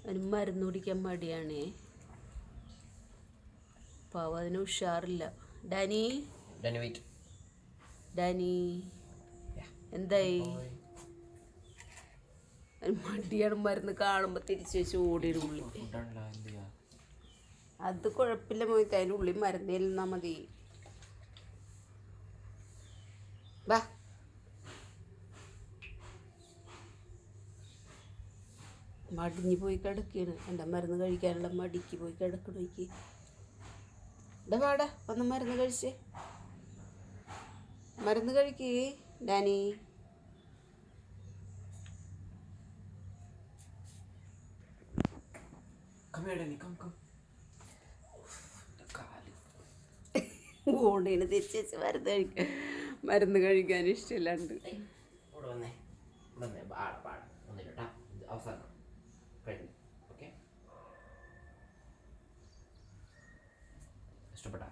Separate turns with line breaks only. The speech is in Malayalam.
അതിന് മരുന്ന് കുടിക്കാൻ മടിയാണേ. പാവം അതിന് ഉഷാറില്ല. ഡാനി ഡാനി എന്തായി? മടിയാണ്. മരുന്ന് കാണുമ്പോൾ തിരിച്ച് വെച്ച് ഓടിയിടും ഉള്ളി. അത് കുഴപ്പമില്ല മോഹിത്ത്, അതിൻ്റെ ഉള്ളിൽ മരുന്ന് ചെല്ലുന്നാൽ മതി. വാ മടിഞ്ഞ് പോയി കിടക്കുകയാണ്. എൻ്റെ മരുന്ന് കഴിക്കാനുള്ള മടിക്ക് പോയി കിടക്കണോയ്ക്ക്. ഇതാ വാടാ, വന്ന് മരുന്ന് കഴിച്ചേ. മരുന്ന് കഴിക്കേ ഡാനി. ഓടേന് തിരിച്ച് വെച്ച് മരുന്ന് കഴിക്കാൻ ഇഷ്ടമില്ലാണ്ട്.
ഇഷ്ടപ്പെട്ട